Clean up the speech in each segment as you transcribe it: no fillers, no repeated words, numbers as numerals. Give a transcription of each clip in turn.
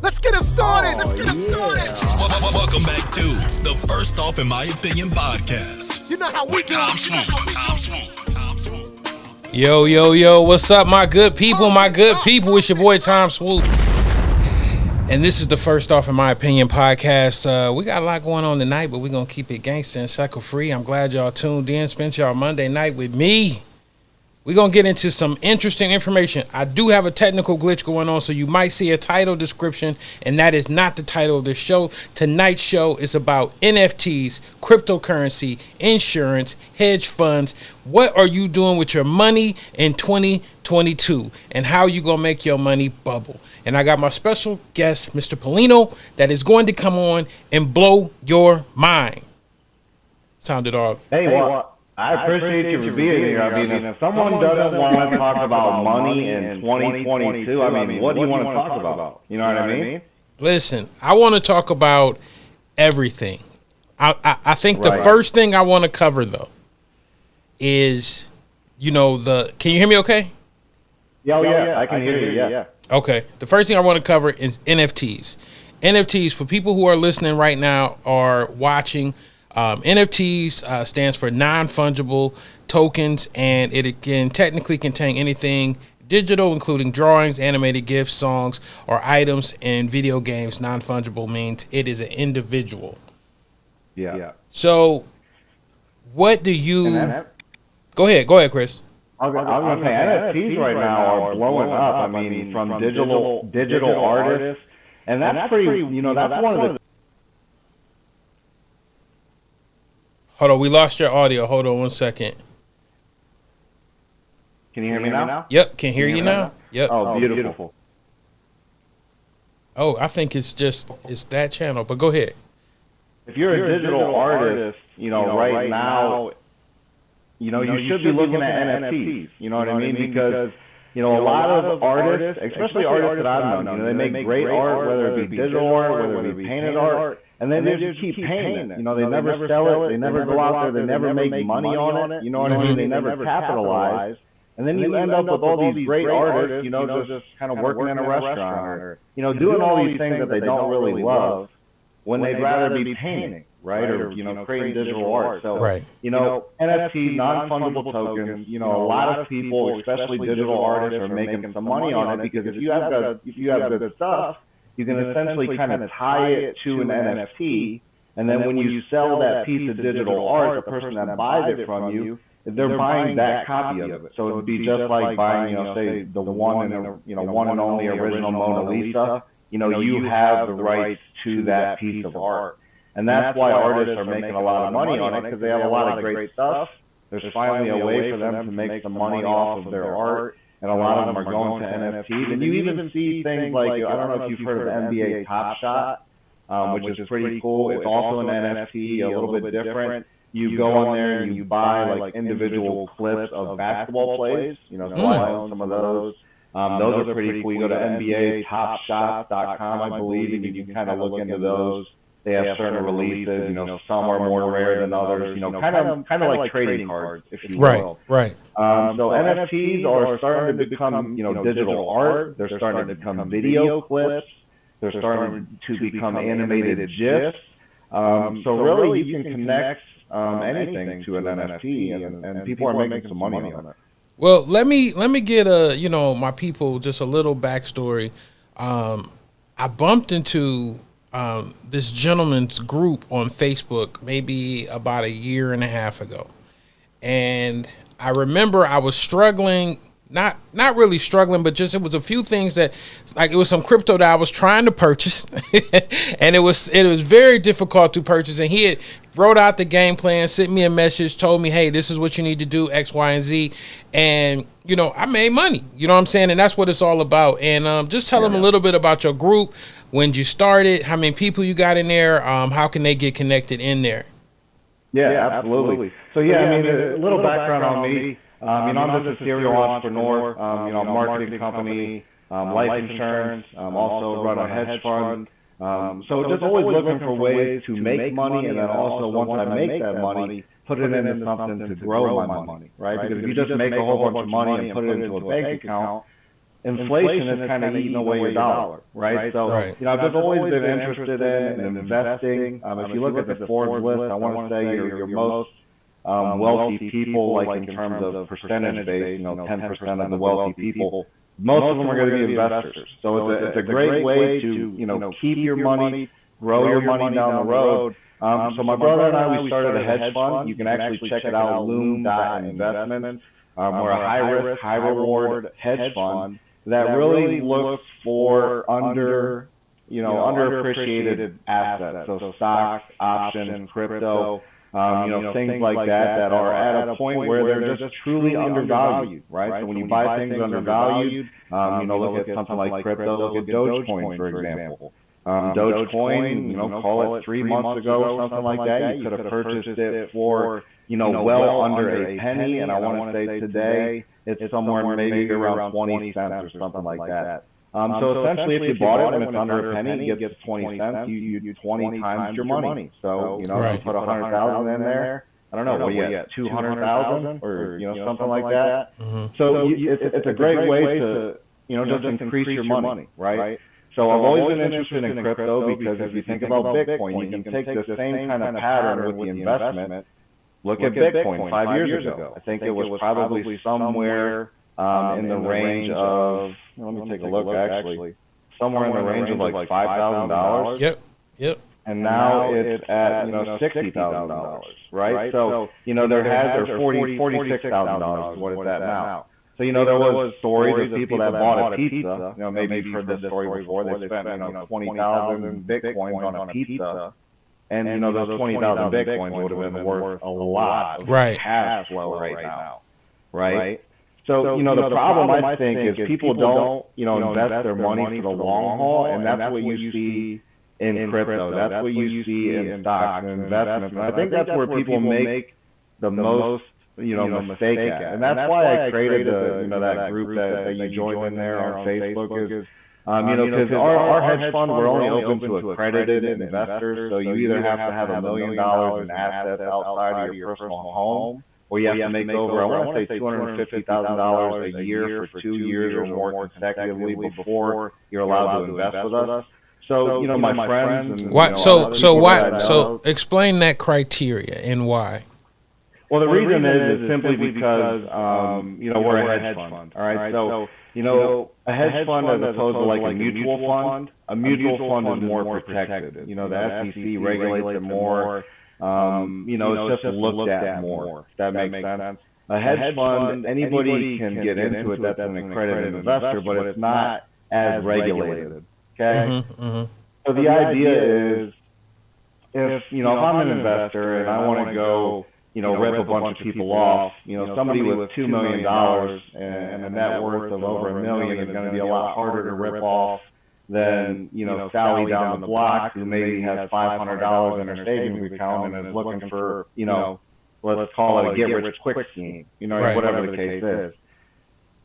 Let's get it started. Let's get it started. Welcome back to the First Off in My Opinion podcast. You know how we do. Tom Swoop. Yo, what's up, my good people? It's your boy Tom Swoop. And this is the First Off in My Opinion podcast. We got a lot going on tonight, but we're going to keep it gangster and sucker free. I'm glad y'all tuned in, spent y'all Monday night with me. We're going to get into some interesting information. I do have a technical glitch going on, so you might see a title description, and that is not the title of the show. Tonight's show is about NFTs, cryptocurrency, insurance, hedge funds. What are you doing with your money in 2022, and how you going to make your money bubble? And I got my special guest, Mr. Polino, that is going to come on and blow your mind. Sounded all... Hey, well, I appreciate you for being here. I mean, if someone doesn't want to talk about money in 2022, I mean, what do you want to talk about? You know what I mean? Listen, I want to talk about everything. I think the first thing I want to cover, though, is, can you hear me okay? Yeah, I can hear you, yeah. Okay. The first thing I want to cover is NFTs. NFTs, for people who are listening right now or watching, NFTs stands for non-fungible tokens, and it can technically contain anything digital, including drawings, animated GIFs, songs, or items in video games. Non-fungible means it is an individual. Yeah. So, what do you... Go ahead, Chris. I was going to say, NFTs right now are blowing up. I mean, from digital artists, and that's pretty, that's one of the... Hold on, we lost your audio. Hold on one second. Can you hear me now? Yep, can hear you now. Yep. Oh, beautiful. Oh, I think it's that channel. But go ahead. If you're a digital artist, right now, you should be looking at NFTs. You know what I mean? Because a lot of artists, especially artists that I've known, they make great art, whether it be digital art, whether it be painted art, and then they just keep painting it. They never sell it, they never go out there, they never make money on it. You know what I mean? They never capitalize. And then you end up with all these great artists, just kind of working in a restaurant or, doing all these things that they don't really love when they'd rather be painting, right? Or, creating digital art. So, right. NFT, non-fungible tokens, a lot of people, especially digital artists, are making some money on it because if you have good stuff, you can essentially kind of tie it to an NFT. And then when you sell that piece of digital art, the person that buys it from you, they're buying that copy of it. So it would be just like buying, say, the one and only original Mona Lisa. You have the rights to that piece of art. And that's why artists are making a lot of money on it, because they have a lot of great stuff. There's finally a way for them to make some money off of their art, and a lot of them are going to NFTs. And you even see things like, I don't know if you've heard of NBA Top Shot, which is pretty cool. It's also an NFT, a little bit different. You go on there and you buy like individual clips of basketball plays. So I own some of those. Those are pretty cool. You go to NBATopShots.com, I believe, and you can kind of look into those. They have certain releases. Some are more rare than others. Kind of like trading cards, if you will. Right. So NFTs are starting to become, digital art. They're starting to become video clips. They're starting to become animated GIFs. So really, you can connect anything to an NFT, and people are making some money on it. Well, let me get my people just a little backstory. I bumped into this gentleman's group on Facebook maybe about a year and a half ago, and I remember I was struggling. Not really struggling, but just it was a few things that, like, it was some crypto that I was trying to purchase, and it was very difficult to purchase. And he had wrote out the game plan, sent me a message, told me, hey, this is what you need to do, X, Y, and Z, and I made money. You know what I'm saying? And that's what it's all about. And just tell them a little bit about your group, when you started, how many people you got in there, how can they get connected in there? Yeah, absolutely. So a little background on me. I'm just a serial entrepreneur, a marketing company, life insurance, also run a hedge fund. So just always looking for ways to make money, and then also once I make that money, put it into something to grow my money, right? Because if you just make a whole bunch of money and put it into a bank account, inflation is kind of eating away your dollar, right? So, I've just always been interested in investing. If you look at the Forbes list, I want to say your most wealthy people, like in terms of percentage base, 10% of the wealthy people, most of them are going to be investors. So it's a great way to, keep your money, grow your money down the road. So my brother and I, we started a hedge fund. You can actually check it out, Loom.investments. We're a high-risk, high-reward hedge fund that really looks for underappreciated assets. So stocks, options, crypto, things like that are at a point where they're just truly undervalued, right? So when you buy things undervalued, look at something like crypto, look at Dogecoin, for example. Dogecoin, call it 3 months ago or something like that, you could have purchased it for, well under a penny, and I want to say today it's somewhere maybe around 20 cents or something like that. So essentially, if you bought it when it's under a penny, you get 20 cents, you 20 times your money. So, if you put 100,000 in there, I don't know, what do you get, 200,000 or, something like that. Mm-hmm. So it's a great way to, just increase your money, right? So I've always been interested in crypto because if you think about Bitcoin, you can take the same kind of pattern with the investment. Look at Bitcoin 5 years ago. I think it was probably somewhere in the range of, let me take a look actually, somewhere in the range of like $5,000. Yep. And now it's at, $60,000, right? So, there's $46,000 is what it's at now. So, there was stories of people that bought a pizza, maybe you've heard this story before, they spent, 20,000 Bitcoins on a pizza. And, those 20,000 Bitcoins would have been worth a lot of cash flow right now, right? So, the problem I think is people don't, invest their money for the long haul, and that's what you see in crypto. That's what you see in stocks and investments. And I think that's where people make the most, mistake at. And that's why I created that group that you joined in there on Facebook is, because our hedge fund, we're only open to accredited investors. So you either have to have $1 million in assets outside of your personal home, or you have to make over, I want to say, $250,000 a year for 2 years or more consecutively before you're allowed to invest with us. So, my friends and so explain that criteria and why. Well, the reason is simply because we're a hedge fund. All right, so a hedge fund as opposed to like a mutual fund. A mutual fund is more protected. The SEC regulates it more. It's just looked at more. If that makes sense. A hedge fund, anybody can get into it. That's an accredited investor, but it's not as regulated. Okay. So the idea is, if I'm an investor and I want to go, rip a bunch of people off, somebody with $2 million and a net worth of over $1 million is going to be a lot harder to rip off than, Sally down the block who maybe has $500 in her savings account and is looking for, let's call it a get-rich-quick scheme, whatever the case is.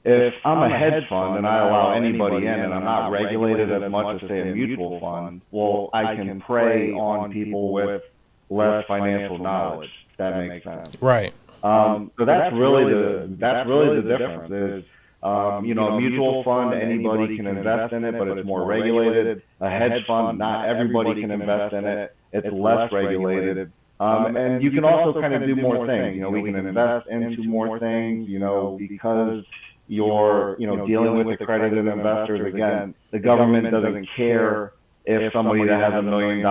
If I'm a hedge fund and I allow anybody in and I'm not regulated as much as, say, a mutual fund, well, I can prey on people with less financial knowledge. If that makes sense. Right. So that's really the difference. Is a mutual fund, anybody can invest in it, but it's more regulated. A hedge fund, not everybody can invest in it. It's less regulated. And you can also kind of do more things. We can invest into more things, because you're, dealing with accredited investors. Again, the government doesn't care if somebody that has $1 million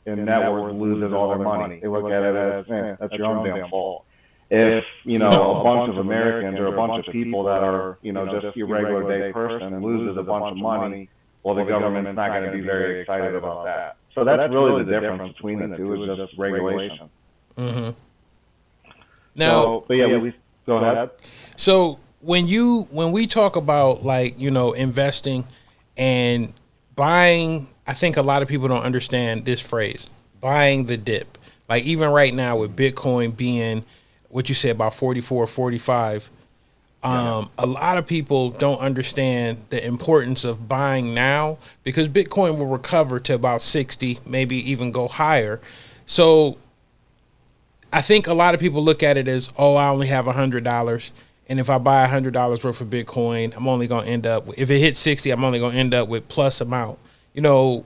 in net worth loses all their money. They look at it as, that's your own damn fault. If, a bunch of Americans or a bunch of people that are, just your regular day person loses a bunch of money, well, the government's not going to be very excited about that. So that's really the difference between the two, is just regulation. Mm-hmm. Now, go ahead. So when we talk about investing and buying, I think a lot of people don't understand this phrase, buying the dip. Like even right now with Bitcoin being what you said about 44, 45, a lot of people don't understand the importance of buying now, because Bitcoin will recover to about 60, maybe even go higher. So I think a lot of people look at it as, I only have $100. And if I buy $100 worth of Bitcoin, I'm only going to end up, if it hits 60, I'm only going to end up with plus amount. Maybe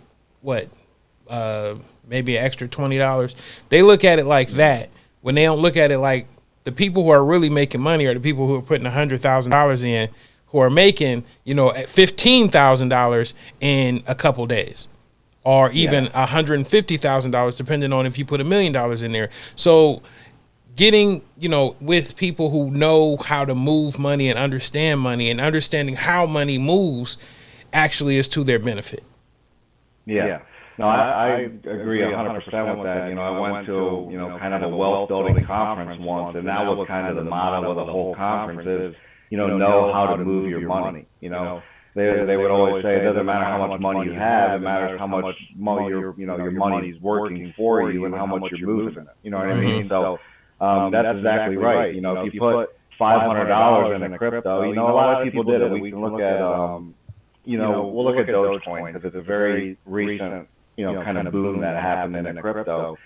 an extra $20. They look at it like that, when they don't look at it like the people who are really making money are the people who are putting $100,000 in, who are making, $15,000 in a couple days, or even $150,000, depending on if you put $1 million in there. So getting, with people who know how to move money and understand money and understanding how money moves actually is to their benefit. Yeah. No, I agree 100% with that. I went to, kind of a wealth building conference once, and that was kind of the motto of the whole conference is, know how to move your money. They would always say it doesn't matter how much money you have, it matters how much money your money's working for you and how much you're moving it. You know what I mean? So that's exactly right. If you put $500 in a crypto, a lot of people did it. We can look at, we'll look at Dogecoin because it's a very recent, kind of boom that happened in crypto.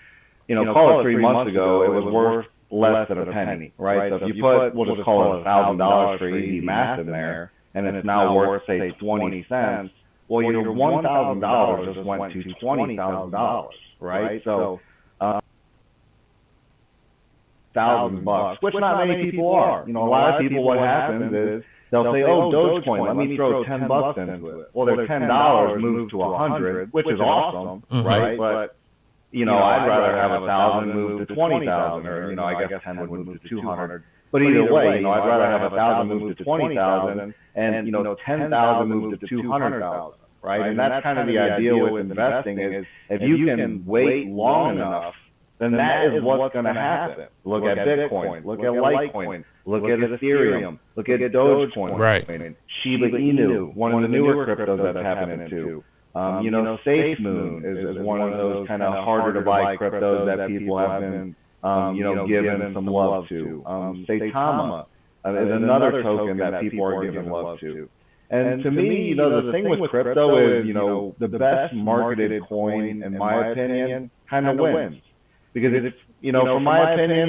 Call it 3 months ago, it was worth less than a penny, right? So if you put, we'll just call it $1,000 for easy math in there, and it's now worth, say, 20 cents, well, your $1,000 just went to $20,000, right? So $1,000, which not many people are. A lot of people, what happens is they'll say, Dogecoin, let me throw $10 into it. Well, their $10 moved to $100, which is awesome, right? But I'd rather have 1,000 move to 20,000, or I guess 10 would move to 200. But either way, I'd rather have 1,000 move to 20,000, and 10,000 move to 200,000, right? And that's kind of the idea with investing is if you can wait long enough then that is what's going to happen. Look at Bitcoin, look at Litecoin, look at Ethereum, look at Dogecoin, right? Shiba Inu, one of the newer cryptos that's happening too. SafeMoon is one of those kind of harder to buy cryptos that people have been, given some love to. Saitama is another token that people are giving love to. And to me, the thing with crypto is, the best marketed coin, in my opinion, kind of wins. Because it's, from my opinion,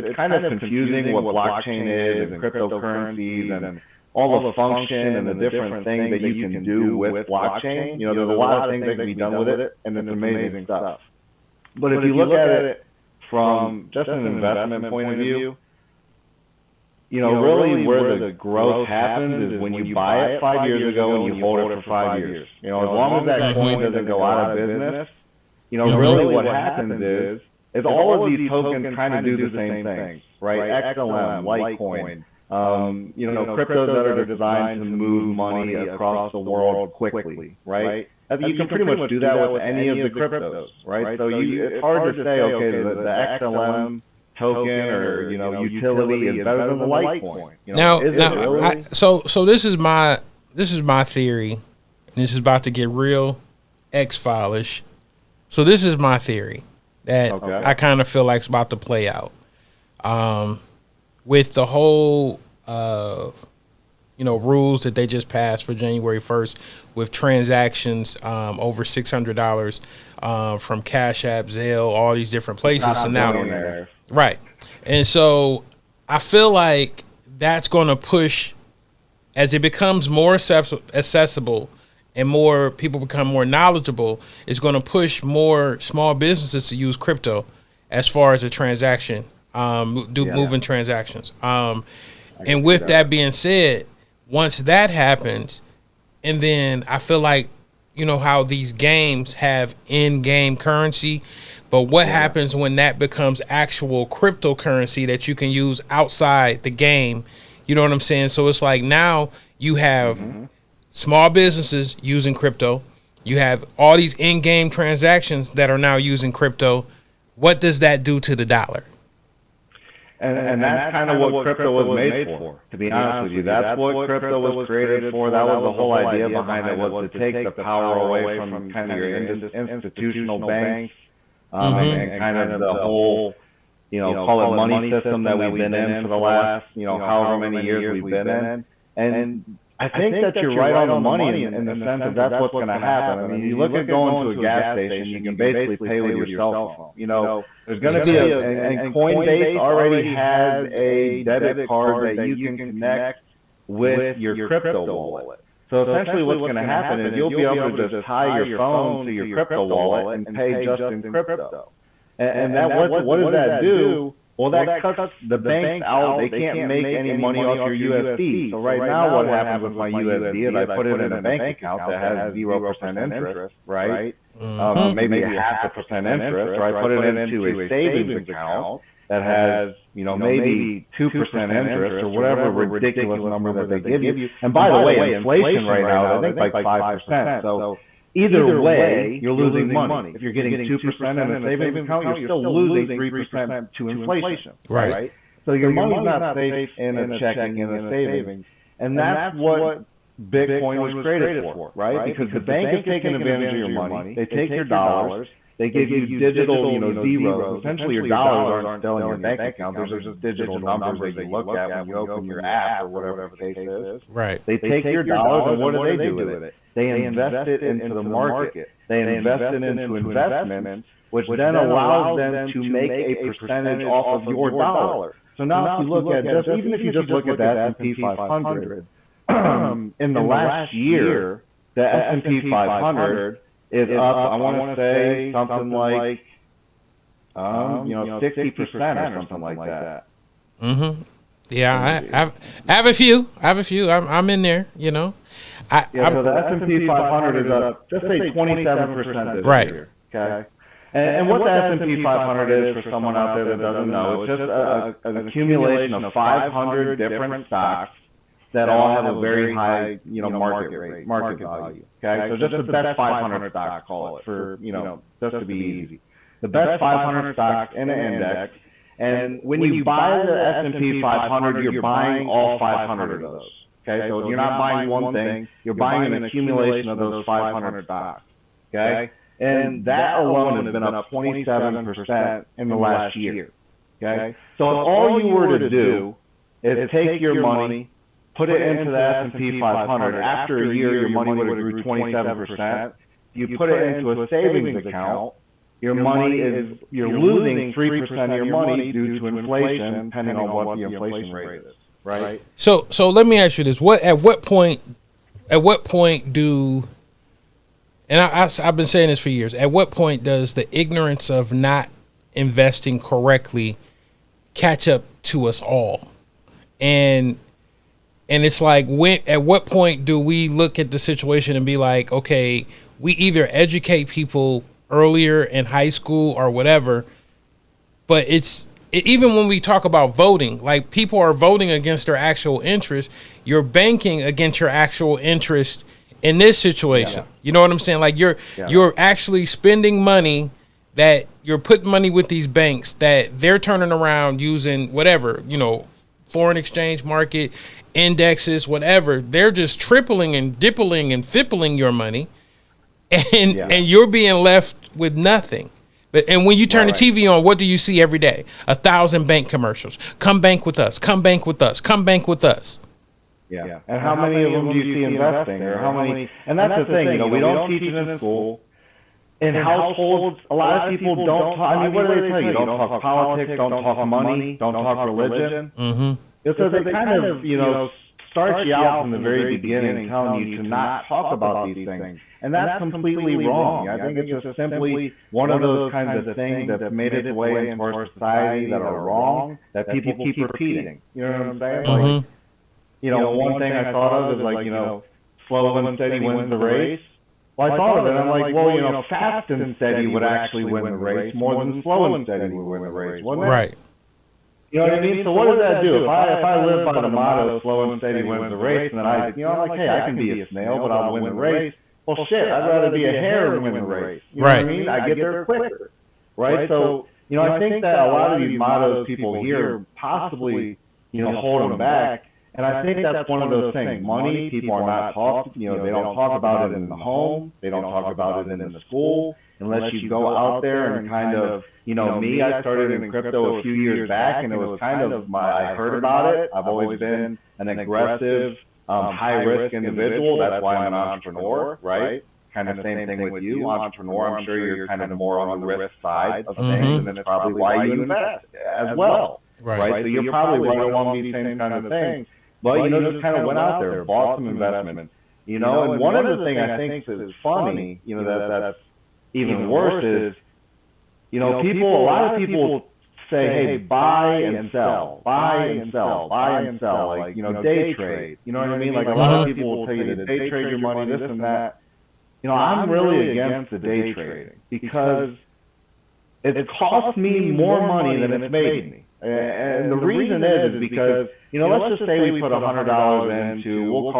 it's kind of confusing what blockchain is and cryptocurrencies and all the function and the different things that you can do with blockchain. There's a lot of things that can be done with it, and it's amazing stuff. But if you look at it from just an investment point of view, really where the growth happens is when you buy it 5 years ago and you hold it for 5 years. As long as that coin doesn't go out of business, really what happens is all of these tokens kind of do the same things, right? XLM, Litecoin, cryptos that are designed to move money across the world quickly, right? You can pretty much do that with any of the cryptos, right? So it's hard to say, okay, the XLM token or utility is better than the Litecoin. Really? So this is my theory, and this is about to get real X-File-ish. So this is my theory that I kind of feel like it's about to play out. With the whole, rules that they just passed for January 1st with transactions over $600 from Cash App, Zelle, all these different places. So now, right. And so I feel like that's going to push, as it becomes more accessible and more people become more knowledgeable, it's going to push more small businesses to use crypto as far as a transaction. Moving transactions. And with that being said, once that happens, and then I feel like, how these games have in-game currency, but what happens when that becomes actual cryptocurrency that you can use outside the game? You know what I'm saying? So it's like now you have small businesses using crypto. You have all these in-game transactions that are now using crypto. What does that do to the dollar? And that's kind of what crypto was made for, to be honest with you. That's what crypto was created for. That was the whole idea behind it, was to take the power away from kind of your institutional banks and kind of the whole, call it money system that we've been in for the last, however many years we've been in. And I think that you're right on the money in the sense that that's what's going to happen. I mean, you look at going to a gas station, you can basically pay with your cell phone. There's going to be and Coinbase already has a debit card that you can connect with your crypto wallet. So essentially what's going to happen is you'll be able to just tie your phone to your crypto wallet and pay just in crypto. And that what does that do? Well, that cuts the banks out. They can't make any money off your USD. So right now what happens with my USD is I put it in a bank account that has 0% interest, right? Maybe 0.5% interest, or I put it into a savings account that has, maybe 2% interest or whatever ridiculous number that they give you. And by the way, inflation right now, I think like 5%. So either way, you're losing money. If you're getting 2% in a savings account, you're still losing 3% to inflation, right? So your money's not safe in a checking, in a savings. And that's what Bitcoin was created for, right? Because the bank is taking advantage of your money. They take your dollars. They give you digital, zeros. Essentially, your dollars aren't still in your bank account. There's just digital numbers that you look at when you open your app or whatever the case is. Right. They take your dollars, and what do they do with it? They invest it into the market. They invest it into investments, which then allows them to make a percentage off of your dollar. So now if you look at just, even if you just look at the S&P 500, in the last year, the S&P 500 is up, I want to say, something like, 60% or something like that. Mm-hmm. Yeah, I have a few. I'm in there, so the S&P 500 is up, just say 27% this year. Okay. And what the S&P 500 is, for someone out there that doesn't know, it's just an accumulation of 500 different stocks that all have a very high, market value. Okay, so just the best 500 stocks, call it, for, just to be easy. The the best 500 stocks in an index. And when you buy the S&P 500, you're buying all 500 of those. Okay, so you're not buying one thing, you're buying an accumulation of those 500 stocks. Okay, and that alone has been up 27% in the last year. Okay, so if all you were to do is take your money, put it into the S&P 500, after a year your money would have grew 27%. You put it into a savings account, your money is, you're losing 3% of your money due to inflation, depending on what the inflation rate is. Right. So let me ask you this: at what point do, and I've been saying this for years, at what point does the ignorance of not investing correctly catch up to us all? And it's like, at what point do we look at the situation and be like, okay, we either educate people earlier in high school or whatever, but even when we talk about voting, like, people are voting against their actual interest. You're banking against your actual interest in this situation. Yeah. You know what I'm saying? Like, you're actually spending money, that you're putting money with these banks that they're turning around using whatever, foreign exchange market, indexes, whatever. They're just tripling and dippling and fippling your money, and you're being left with nothing. And when you turn the TV on, what do you see every day? 1,000 bank commercials. Come bank with us. Come bank with us. Come bank with us. Yeah. And how many of them do you see investing? Or how many? And that's the thing. We don't teach it in school. In households, a lot of people don't talk. I mean, what do they tell you? Don't talk politics. Don't talk money. Don't talk religion. Mm-hmm. So they kind of, start you out from the very beginning, telling you to not talk about these things. And that's completely wrong. I think it's just simply one of those kinds of things that's made its way into our society that are wrong, that people keep repeating. You know what I'm saying? Mm-hmm. Like, one thing I thought of is, like, slow and steady wins the race. Well, I thought of it, and I'm like, well, fast and steady would actually win the race more than slow and steady would win the race, wouldn't it? Right. You know what I mean? So what does that do? If I live by the motto, slow and steady wins the race, and then I'm like, hey, I can be a snail, but I'll win the race. Well, shit, I'd rather be a hare and win the race. You know what I mean? I get there quicker. Right? So, I think that a lot of these mottos people hear possibly, hold them back. And I think that's one of those things. Money, people are not talking, they don't talk about it in the home. They don't talk about it in the school. Unless you go out there and kind of, me, I started in crypto a few years back, and it was kind of I heard about it. I've always been an aggressive, high-risk individual. That's why I'm an entrepreneur, right? Kind of same thing with you, entrepreneur. I'm sure you're kind of more on the risk side of things, and that's probably why you invest as well, right? So you're probably running along these same kind of things. But, just kind of went out there, bought some investment, and one of the things I think is funny, that's even worse is, a lot of people say, hey, buy and sell, buy and sell, buy and sell, like, day trade. You know what I mean? Like, a lot of people will tell you to day trade your money, this and that. I'm really against the day trading because it costs me more money than it's made me. And the reason is because, let's just say we put $100 into, we'll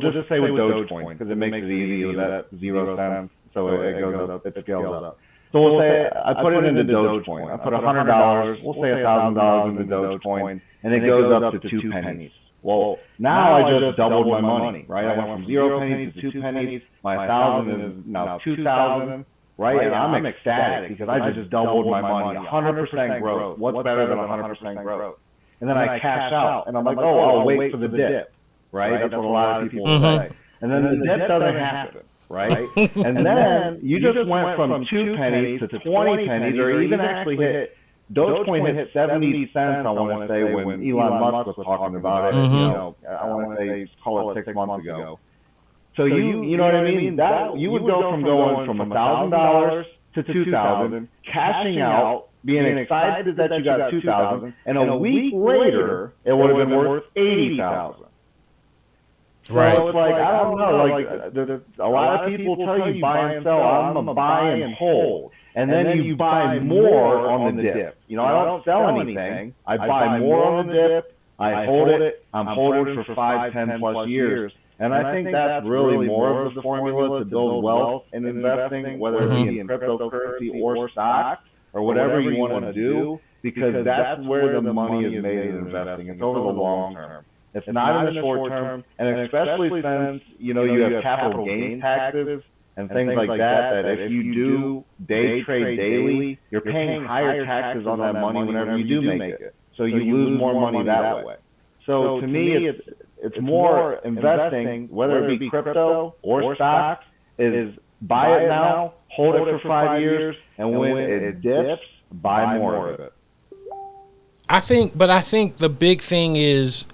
just say with Dogecoin, because it makes it easy with that 0 cents, so it goes up, it scales up. So we'll say I put it into Dogecoin. I put $100, we'll say $1,000 into Dogecoin, and it goes up to 2 pennies. Well, now I just doubled my money, right? I went from 0 pennies to 2 pennies. My 1,000 is now 2,000. Right? And I'm ecstatic because I just doubled my money. 100% growth. What's better than 100% growth? And then I cash out, and I'm like, oh, I'll wait for the dip. Right? That's what a lot of people say. And then the dip doesn't happen. Right? And then you just went from 2 pennies to 20 pennies, or even actually hit, Dogecoin hit 70 cents, I want to say, when Elon Musk was talking about it. I want to say, call it 6 months ago. So you know what I mean? That you would go from going from $1,000 to 2,000, cashing out, being excited that you got 2,000, and a week later it would have been worth 80,000. Right. So it's like, I don't know, like a lot of people tell you buy and sell. I'm a buy and hold, and then you buy more on the dip. I don't sell anything. I buy more on the dip. I hold it. I'm holding for 5, 10 plus years. And I think that's really more of the formula to build wealth in investing, whether it be in cryptocurrency or stocks or whatever you want to do, because that's where the money is made in investing. It's over the long term. It's not in the short term, and especially since you have capital gain taxes and things like that. That if you do day trade daily, you're paying higher taxes on that money whenever you do make it. So you lose more money that way. So to me, it's more investing, whether it be crypto or stocks, is buy it now, hold it for 5 years, and when it dips, buy more of it. I think the big thing is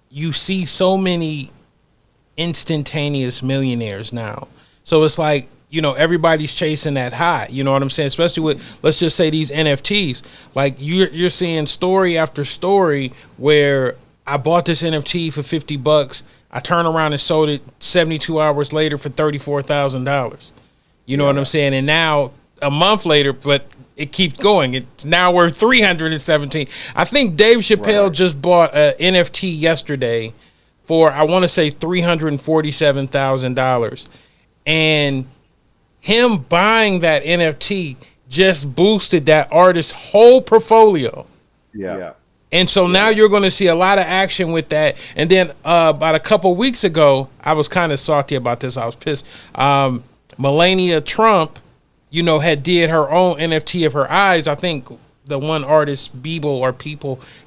you see so many instantaneous millionaires now. So it's like, everybody's chasing that high. You know what I'm saying? Especially with, let's just say, these NFTs. Like you're seeing story after story where I bought this NFT for $50. I turn around and sold it 72 hours later for $34,000. You know what I'm saying? And now a month later, but it keeps going. It's now worth 317. I think Dave Chappelle just bought an NFT yesterday for, I want to say, $347,000. And him buying that NFT just boosted that artist's whole portfolio. Yeah. And so now you're going to see a lot of action with that. And then about a couple weeks ago, I was kind of salty about this. I was pissed. Melania Trump, had did her own NFT of her eyes. I think the one artist, People,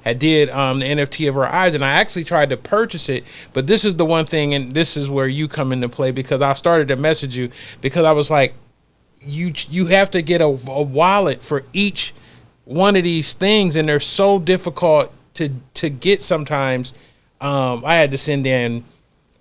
had did the NFT of her eyes. And I actually tried to purchase it. But this is the one thing, and this is where you come into play, because I started to message you because I was like, you have to get a wallet for each one of these things, and they're so difficult to get sometimes. I had to send in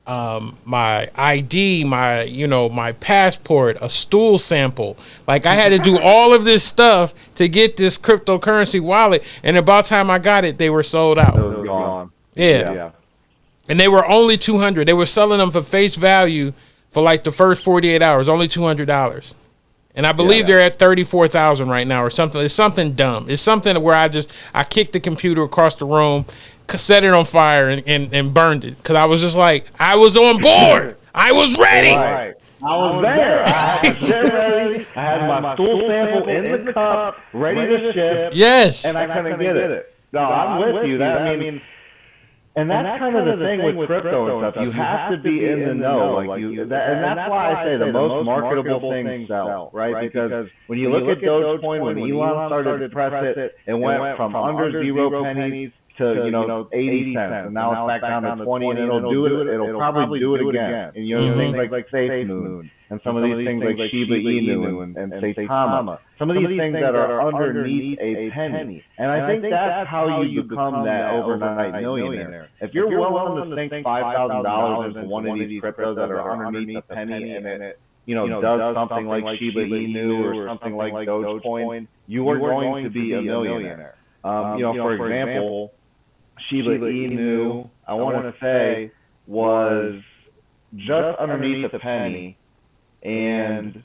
my ID, my passport, a stool sample. Like I had to do all of this stuff to get this cryptocurrency wallet, and about time I got it, they were sold out. It was gone. Yeah. And they were only $200. They were selling them for face value for like the first 48 hours, only $200. And I believe they're at 34,000 right now or something. It's something dumb. It's something where I kicked the computer across the room, set it on fire, and burned it. Because I was just like, I was on board. I was ready. Right. I was there. I had the shit ready. I had my stool sample in the cup, ready to ship. Yes. And I couldn't get it. No, I'm with you. And that's kind of the thing with crypto and stuff. You have to be in the know, and that's why I say the most marketable things sell, right? Because when you look at Dogecoin, when Elon started to press it, it went from under 0 pennies to 80 cents, and now it's back down to 20, and it'll probably do it again. And things like Safe Moon, and some of these things like Shiba Inu and Saitama, some of these things that are underneath a penny. And I think that's how you become that overnight millionaire. If you're willing to sink $5,000 into one of these cryptos that are underneath a penny, and it does something like Shiba Inu or something like Dogecoin, you are going to be a millionaire. For example, Shiba Inu, I want to say, was just underneath a penny, and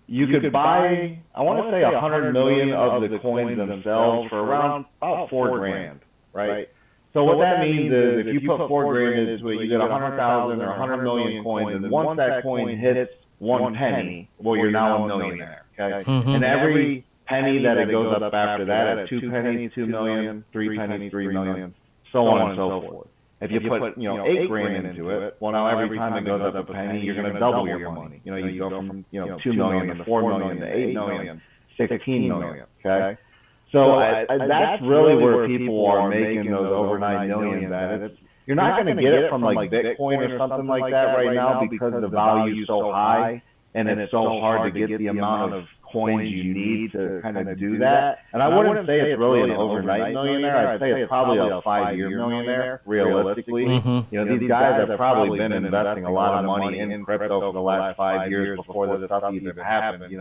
you could buy, I want to say, 100 million of the coins themselves for around about $4,000, right? So what that means is if you put $4,000 into it, you get 100,000 or 100 million coins, and once that coin hits 1 penny, well, you're now a millionaire. Okay, and every penny that it goes up after that, at 2 pennies, 2 million, 3 pennies, 3 million, so on and so forth. If you put $8,000 into it, well, now every time it goes up a penny, you're going to double your money. You go from 2 million to 4 million to 8 million, 16 million. Okay, so that's really where people are making those overnight millions at. You're not going to get it from like Bitcoin or something like that right now because the value is so high and it's so hard to get the amount of coins you need to kind of do that. And I wouldn't say it's really an overnight millionaire. I'd say it's probably a 5-year millionaire, realistically. These guys have probably been investing a lot of money in crypto for the last 5 years before this stuff even happened.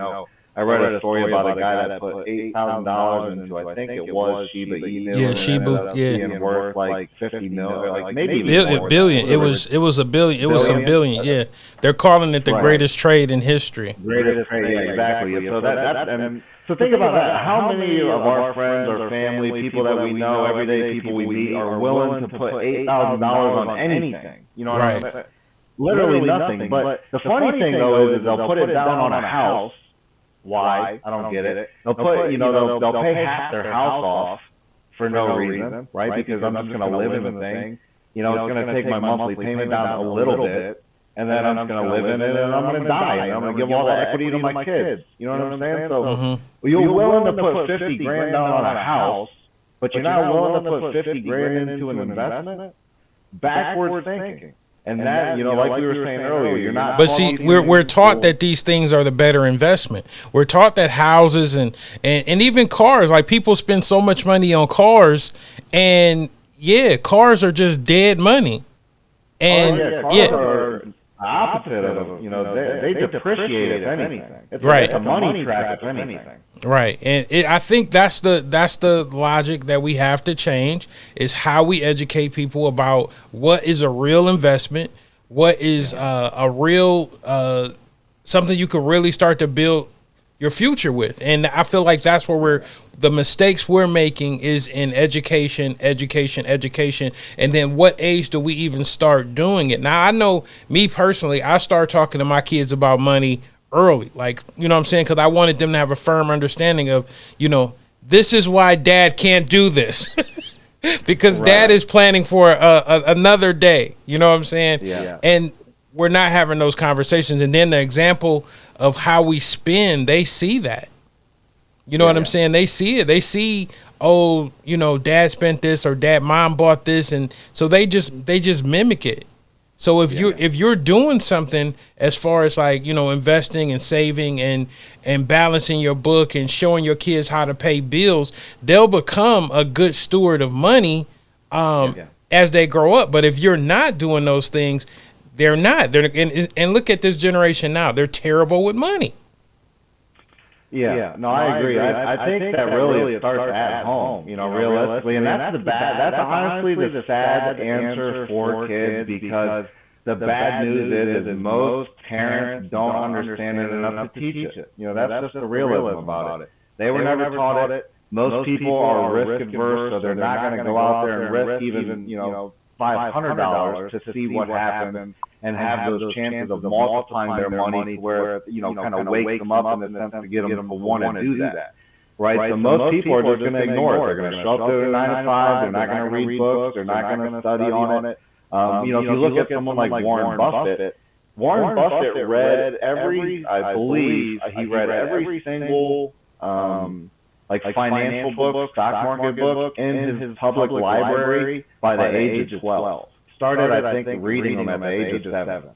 I read a story about a guy that put $8,000 into, I think it was Shiba Inu. Yeah, Shiba. Being worth like 50 million, like maybe billion. It was a billion. It was some billion. Yeah, they're calling it the greatest trade in history. Greatest trade, yeah, exactly. So So think about that. How many of our friends or family, people that we know, everyday people we meet, are willing to put $8,000 on anything? You know what I'm saying? Literally nothing. But the funny thing though is they'll put it down on a house. Why? I don't get it. They'll put, they'll pay half their house off for no reason, right? Because I'm just going to live in the thing. It's going to take my monthly payment down a little bit, and then I'm just going to live in it, and I'm going to die, and I'm going to give all the equity to my kids. You know what I'm saying? So you're willing to put 50 grand down on a house, but you're not willing to put 50 grand into an investment? Backwards thinking. And that, like we were saying earlier, you're not. But see, we're taught that these things are the better investment. We're taught that houses and even cars, like people spend so much money on cars, and cars are just dead money. And cars are opposite of they depreciate if anything. It's right. It's a money trap if anything. Right, and I think that's the logic that we have to change, is how we educate people about what is a real investment, what is a real something you could really start to build your future with. And I feel like that's where the mistakes we're making is in education, and then what age do we even start doing it? Now, I know me personally, I start talking to my kids about money early, like, you know what I'm saying? Because I wanted them to have a firm understanding of, this is why dad can't do this. Because dad is planning for another day. You know what I'm saying? Yeah. And we're not having those conversations. And then the example of how we spend, they see that. You know what I'm saying? They see it. They see, dad spent this, or mom bought this. And so they just mimic it. So if you're doing something as far as like, investing and saving and balancing your book and showing your kids how to pay bills, they'll become a good steward of money as they grow up. But if you're not doing those things, they're not. And look at this generation now. They're terrible with money. Yeah, no, I agree. I think that really starts at home, realistically, and that's honestly the sad answer for kids, because the bad news is most parents don't understand it enough to teach it. That's just the realism about it. They were never taught it. Most people are risk adverse, so they're not going to go out there and risk even, $500 to see what happens and have those chances of multiplying their money, where kind of wake them up in the sense to get them to want to do that. Right? So most people are just going to ignore it. They're going to show up to their 9 to 5. They're not going to read books. They're not going to study on it. If you look at someone like Warren Buffett read I believe he read every single financial book, stock market book in his public library by the age of 12. Started, I think, reading them at the age of 7.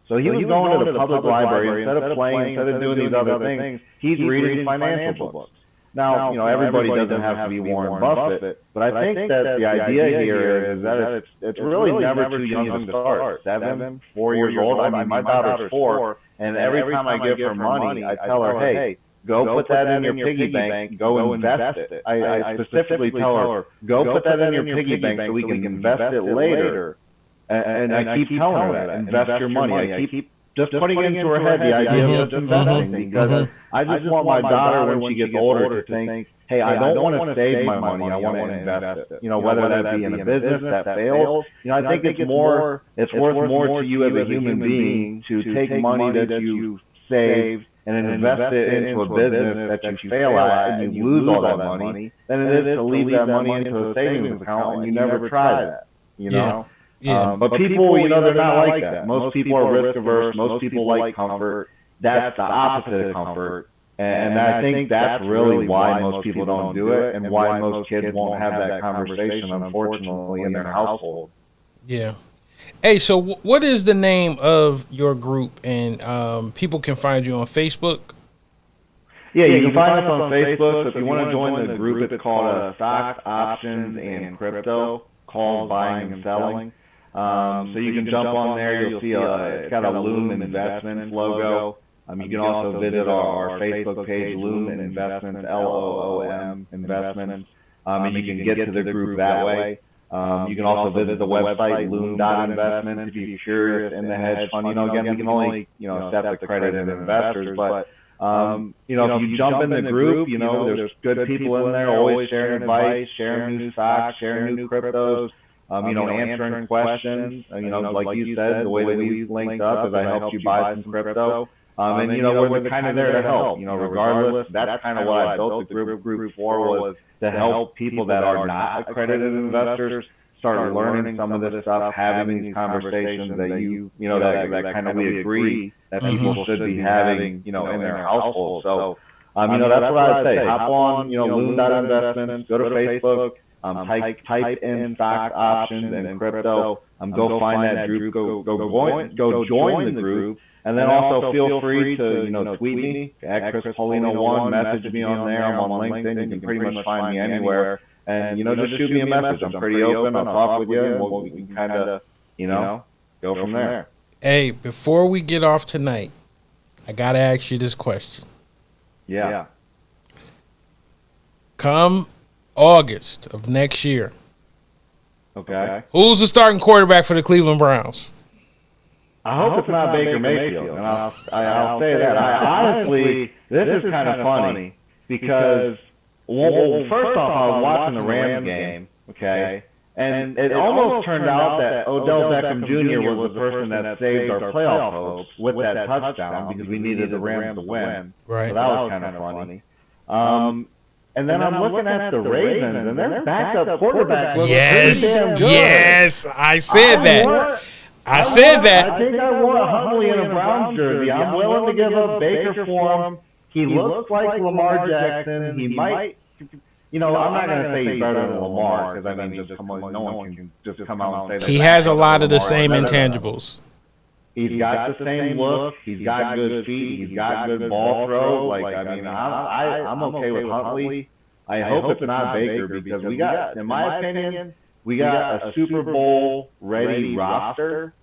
So he was going to the public library, instead of playing, instead of doing these other things, he's reading financial books. Now, everybody doesn't have to be Warren Buffett, but I think that the idea here is that it's really never too young to start. 7, 4 years old. I mean, my daughter's 4, and every time I give her money, I tell her, hey, go put that in your piggy bank, go invest it. I specifically tell her, go put that in your piggy bank so we can invest it later. And I keep telling her that, invest your money. I keep just putting into her head the idea of just investing, because I just want my daughter, when she gets older, to think, hey, I don't want to save my money, I want to invest it. Whether that be in a business that fails, I think it's worth more to you as a human being to take money that you saved and invest it into a business that you fail at and you lose all that money than it is to leave that money into a savings account and you never try that. But people, they're not like that. Most people are risk averse. Most people like comfort. That's the opposite of comfort. And I think that's really why most people don't do it, and why most kids won't have that conversation, unfortunately, in their household. Yeah. Hey, so what is the name of your group? And people can find you on Facebook? Yeah, you can find us on Facebook. So if you want to join the group, it's called Stocks, Options, and Crypto, called Buying and Selling. So you can jump on there. You'll see it's got a Loom Investments logo. You can also visit our Facebook page, Loom Investments, LOOM Investments, and you can get to the group that way. You can also visit the website, loom.investments, if you're curious in the hedge fund. Again, we can only accept the credit of investors, but If you jump in the group, there's good people in there, always sharing advice, sharing new stocks, sharing new cryptos, answering questions. Like you said, the way that we linked up is I helped you buy some crypto. We're kind of there to help. Regardless, that's kind of what I built the group for, was to help people that are not accredited investors start learning some of this stuff, having these conversations that that kind of we agree that people should be having, in their household. So, that's what I'd say. Hop on, Loon.investments, go to Facebook, type in stock options and crypto, go find that group, go join the group. And then also feel free to tweet me at Chris Paulino 1, message me on there. I'm on LinkedIn. You can pretty much find me anywhere. And, just shoot me a message. I'm pretty open. I'll talk with you, and we can kind of, go from there. Hey, before we get off tonight, I got to ask you this question. Yeah. Come August of next year. Okay. Who's the starting quarterback for the Cleveland Browns? I hope it's not Baker Mayfield, and I'll say that. Honestly, this is kind of funny because, first off, I was watching the Rams game, okay, and it almost turned out that Odell Beckham Jr. was the person that saved our playoff hopes with that touchdown because we needed the Rams to win. Right. So that was kind of funny. And then I'm looking at the Ravens, and their backup quarterback was pretty damn good. Yes, I said that. I said that. I think I want Huntley in a Browns jersey. I'm willing to give up Baker for him. He looks like Lamar Jackson. He might, I'm not going to say he's better than Lamar because no one can just come out and say that. He has a lot of the same intangibles. He's got the same look. He's got good feet. He's got good ball throw. I'm okay with Huntley. I hope it's not Baker because we got, in my opinion, we got a Super Bowl ready roster,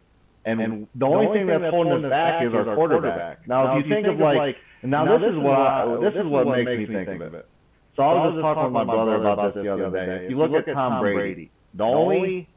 and the only thing that's holding us back is our quarterback. Now, if you think of this is what makes me think of it. So I was just talking with my brother about this the other day. If you look at Tom Brady, the only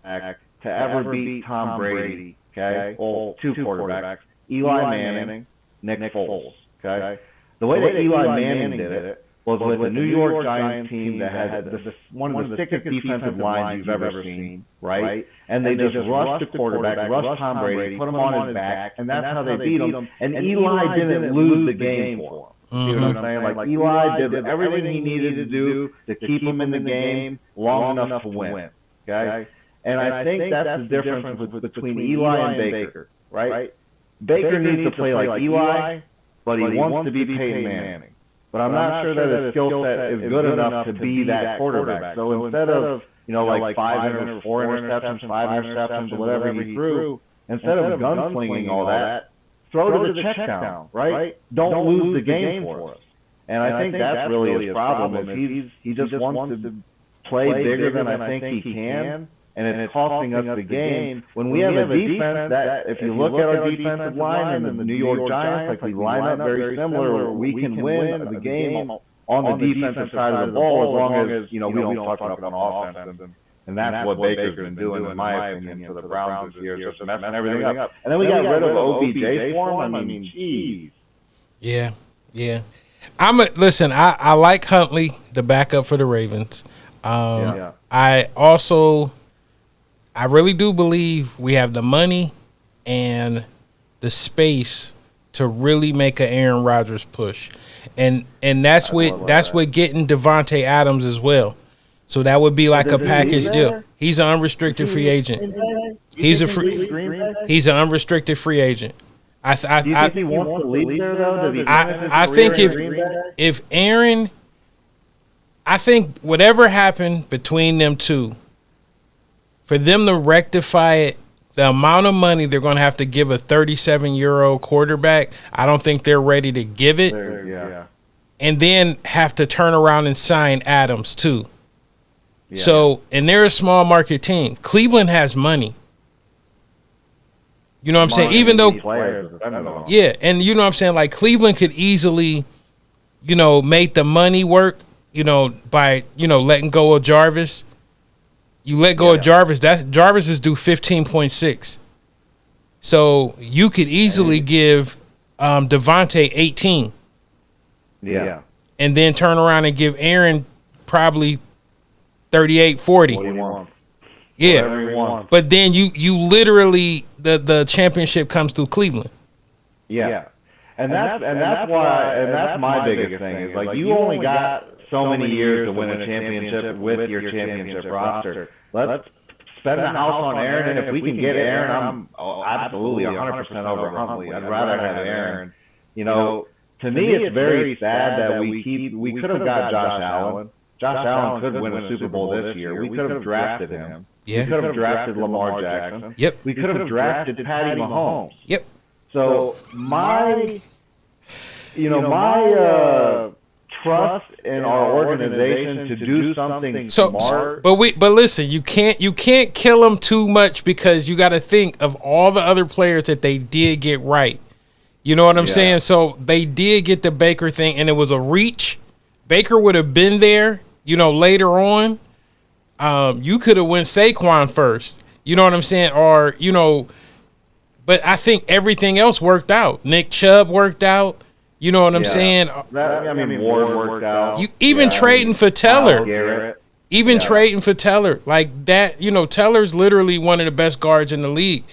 to ever beat Tom Brady, okay, well, two quarterbacks, Eli Manning, Nick Foles, okay. The way that Eli Manning did it was with the New York Giants team that had one of the thickest defensive lines you've ever seen, right? And they just rushed the quarterback, rushed Tom Brady, put him on his back, and that's how they beat him. And Eli didn't lose the game for him. You know what I'm saying? Like, Eli did everything he needed to do to keep him in the game long enough to win, okay? And I think that's the difference between Eli and Baker, right? Baker needs to play like Eli, but he wants to be Peyton Manning. But I'm not sure that his skill set is good enough to be that quarterback. So instead of, like 4 interceptions, 5 interceptions, or whatever he threw, instead of gunslinging all that, throw to the check down, right? Don't lose the game for us. And I think that's really his problem. Is he just wants to play bigger than I think he can, and it's costing us the game. When we have a defense that, if you look at our defensive line and the New York Giants, like we line up very similar, we can win the game on the defensive side of the ball as long as, we don't touch up on offense. And that's what Baker's been doing, in my opinion, for the Browns this year, just messing everything up. And then we got rid of OBJ for him. I mean, jeez. Yeah. Listen, I like Huntley, the backup for the Ravens. I really do believe we have the money and the space to really make an Aaron Rodgers push, and that's what getting Devontae Adams as well. So that would be like a package deal. He's an unrestricted free agent. He's an unrestricted free agent. Do you think he wants to leave there though? I think if Aaron, I think whatever happened between them two, for them to rectify it, the amount of money they're going to have to give a 37-year-old quarterback, I don't think they're ready to give it. And then have to turn around and sign Adams too. So, and they're a small market team. Cleveland has money. You know what I'm saying? Even though, and you know what I'm saying? Like, Cleveland could easily, make the money work, by, letting go of Jarvis. You let go of Jarvis. Jarvis is due 15.6. So you could easily give Devontae 18. Yeah. And then turn around and give Aaron probably 38, 40. What do you want? Yeah. Whatever you want. But then you literally the championship comes through Cleveland. Yeah. And that's my biggest thing is like you only got so many years to win a championship with your championship roster. Let's spend the house on Aaron, and if we can get Aaron, I'm absolutely 100% over Huntley. I'd rather have Aaron. You know, to me, it's very sad that we could have got Josh Allen. Josh Allen could win a Super Bowl this year. We could have drafted him. Yeah. We could have drafted Lamar Jackson. Yep. We could have drafted Patty Mahomes. Yep. So my trust in our organization to do something smart. But listen, you can't kill them too much because you got to think of all the other players that they did get right. You know what I'm saying? So they did get the Baker thing, and it was a reach. Baker would have been there, later on. You could have went Saquon first. You know what I'm saying? Or, but I think everything else worked out. Nick Chubb worked out. You know what I'm saying? Ward worked out. You even trading for Teller. Garrett. Trading for Teller. Like that, Teller's literally one of the best guards in the league.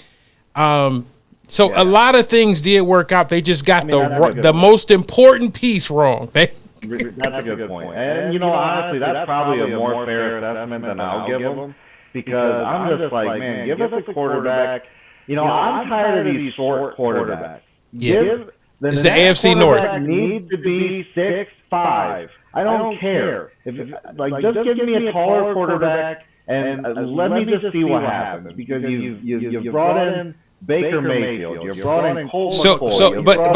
So a lot of things did work out. They just got the most important piece wrong. That's a good point. And, honestly, that's probably a more fair assessment than I'll give them because I'm just like, man, give us a quarterback. I'm tired of these short quarterbacks. Yeah. It's the AFC North. Needs to be 6'5". I don't care. Just give me a taller quarterback and let me just see what happens because you've brought in Baker Mayfield, you've brought in Cole McCoy. But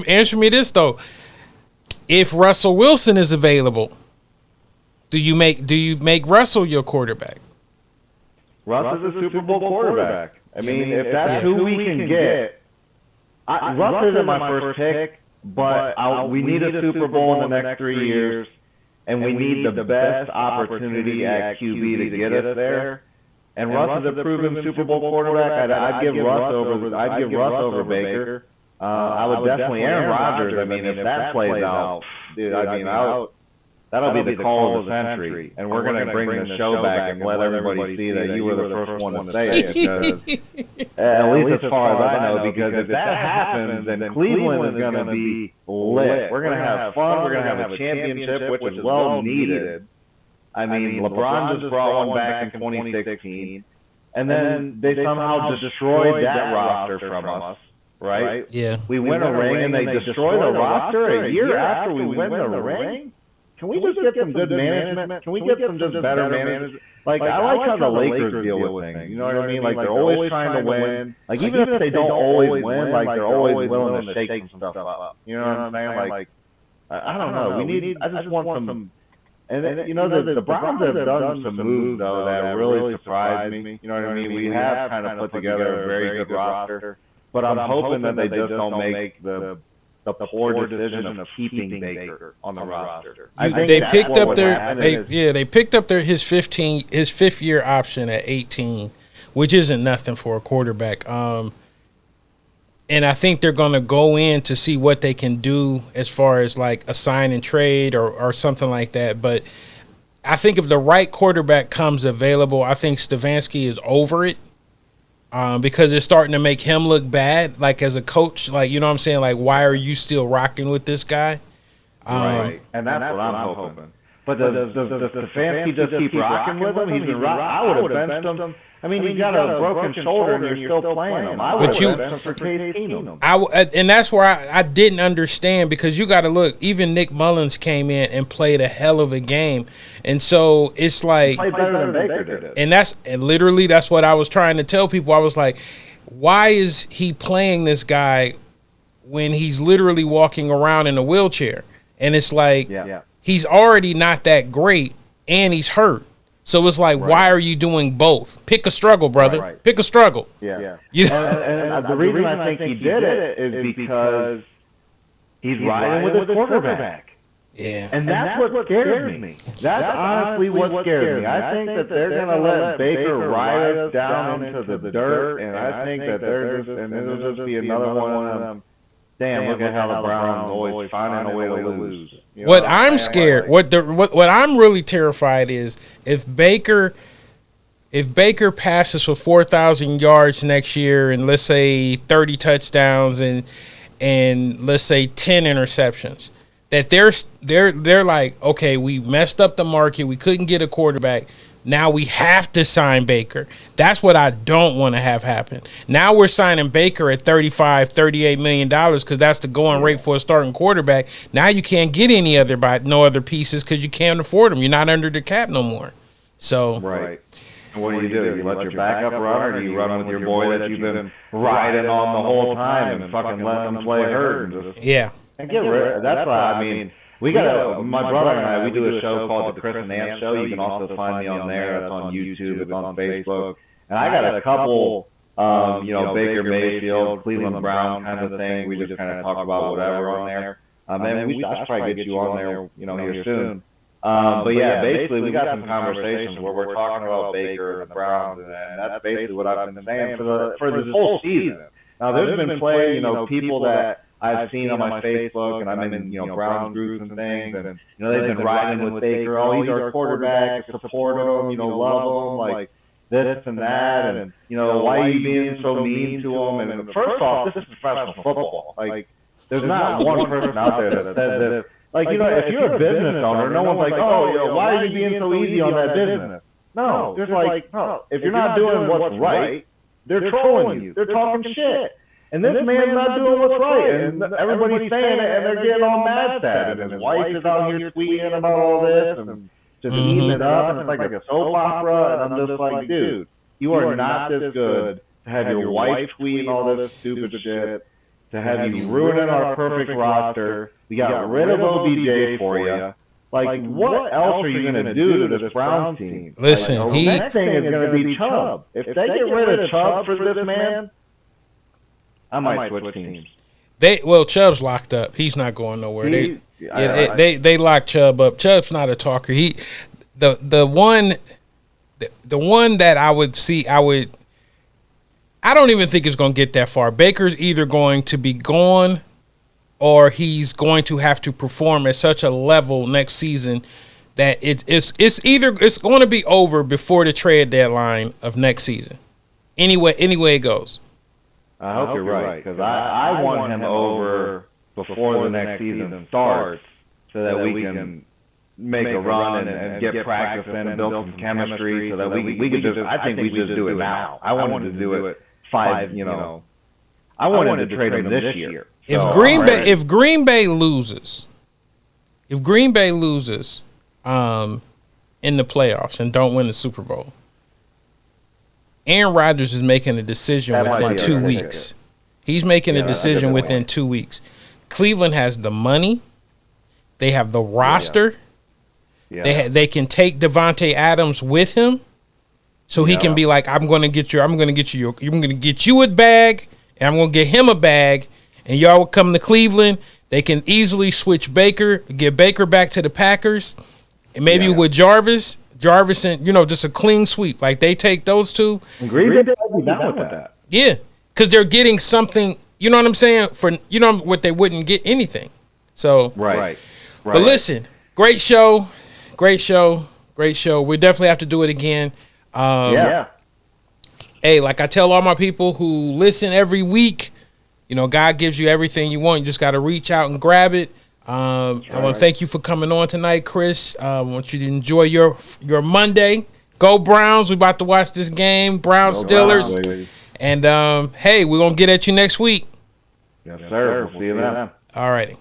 answer me this though: if Russell Wilson is available, do you make Russell your quarterback? Russ is a Super Bowl quarterback. I mean, if that's who we can get. Russ isn't my first pick, but we need a Super Bowl in the next 3 years, and we need the best opportunity at QB to get us there. And Russ is a proven Super Bowl quarterback. I'd give Russ over Baker. I would definitely Aaron Rodgers. I mean, if that plays out, dude, that'll be the call of the century, and we're going to bring the show back and let everybody see that you were the first one to say it. Because, at least as far as I know, because if that happens, then Cleveland is going to be lit. We're going to have fun. We're going to have a championship, which is well needed. I mean, LeBron just brought one back in 2016, and then they somehow destroyed that roster from us. Right? Yeah. We win a ring, and they destroy the roster a year after we win the ring. Can we just get some good management? Can we get some just better management? Like, I like how the Lakers deal with things. You know what I mean? Like, they're always trying to win. Like, even if they don't always win, like, they're always willing to shake some stuff up. You know what I'm saying? Like, I don't know. I just want some. And then, the Browns have done some moves, though, that really surprised me. You know what I mean? We have kind of put together a very good roster. But I'm hoping that they just don't make the poor decision of keeping Baker on the roster. They picked up his 5th year option at 18, which isn't nothing for a quarterback. And I think they're going to go in to see what they can do as far as like a sign and trade or something like that. But I think if the right quarterback comes available, I think Stefanski is over it. Because it's starting to make him look bad, like as a coach, like, you know what I'm saying? Like, why are you still rocking with this guy? Right. And that's what I'm hoping. But does Stefanski just keep rocking with him? He's been rocking. I would have benched him. I mean, he's got a broken shoulder and you're still playing him. I would have benched him for Case Keenum. And that's where I didn't understand, because you got to look, even Nick Mullins came in and played a hell of a game. And so it's like, he played better than Baker did. And literally that's what I was trying to tell people. I was like, why is he playing this guy when he's literally walking around in a wheelchair? And it's like, he's already not that great and he's hurt. So it's like, why are you doing both? Pick a struggle, brother. Right. Pick a struggle. Yeah. You and the reason I think he did it is because he's riding with his quarterback. Yeah. And that's what scares me. That's honestly what scares me. I think that they're going to let Baker ride us down into the dirt, and I think that it'll just be another one of them. damn, look at how the Browns always finding a way to lose. You know What I'm scared, what I'm really terrified is if Baker passes for 4,000 yards next year and let's say 30 touchdowns and let's say 10 interceptions, that they're like, okay, we messed up the market, we couldn't get a quarterback. Now we have to sign Baker. That's what I don't want to have happen. Now we're signing Baker at $35-38 million because that's the going rate for a starting quarterback. Now you can't get no other pieces because you can't afford them. You're not under the cap no more. So right. And what do? You let your backup run, or do you run with your boy that you've been riding on the whole time and fucking let him play hurt? And just, yeah. And get rid. That's why I mean. We got my brother and I, we do a show called the Chris and Ann Show. You can also find me on there. That's on YouTube. It's on Facebook. And I got a couple, Baker Mayfield, Cleveland Brown kind of thing. We just kind of talk about whatever on there. And I should probably get you on there, here soon. But yeah, basically we got some conversations where we're talking about Baker and the Browns, and that's basically what I've been saying for this whole season. Now there's been play, people that I've seen on my Facebook, and I'm in, Browns groups and things, and, they've been riding with Baker. Oh, he's our quarterback, support him, love him, like this and that, and, why are you being so mean to him? And first off, this is professional football. Like, there's not one person out there that says this. Like, if you're a business owner, no one's like, oh, why are you being so easy on that business? No, there's like, no, if you're not doing what's right, they're trolling you. They're talking shit. And this man's not doing what's right, and everybody's saying it, and they're getting all mad at it. And his wife is out here tweeting about all this, and just eating it up, and it's like a soap opera, and I'm just like, dude, you are not this good to have your wife tweeting all this stupid shit, to have you ruining our perfect roster. We got rid of OBJ for you. Like, what else are you going to do to this Browns team? Listen, the next thing is going to be Chubb. If they get rid of Chubb for this man, I might switch teams. Chubb's locked up. He's not going nowhere. They locked Chubb up. Chubb's not a talker. The one that I would see, I don't even think it's going to get that far. Baker's either going to be gone or he's going to have to perform at such a level next season that it's going to be over before the trade deadline of next season. Anyway it goes. I hope you're right, because I want him over before the next season starts so that we can make a run and get practice in and build some chemistry so that we could just, I think we just do it now. I wanted to do it I wanted to trade him this year. If Green Bay loses in the playoffs and don't win the Super Bowl, Aaron Rodgers is making a decision within 2 weeks. He's making a decision within 2 weeks. Cleveland has the money. They have the roster. They can take Devontae Adams with him, so he can be like, I'm going to get you a bag, and I'm going to get him a bag, and y'all will come to Cleveland. They can easily switch Baker, get Baker back to the Packers, and maybe with Jarvis and, just a clean sweep. Like, they take those two. And Green Bay would be down with that. Yeah, because they're getting something, you know what I'm saying, for, what they wouldn't get anything. So, right. But listen, great show. We definitely have to do it again. Hey, like I tell all my people who listen every week, God gives you everything you want. You just got to reach out and grab it. I want to thank you for coming on tonight, Chris. I want you to enjoy your Monday. Go Browns. We're about to watch this game. Browns, Steelers. And, hey, we're going to get at you next week. Yes, sir. We'll see you then. All righty.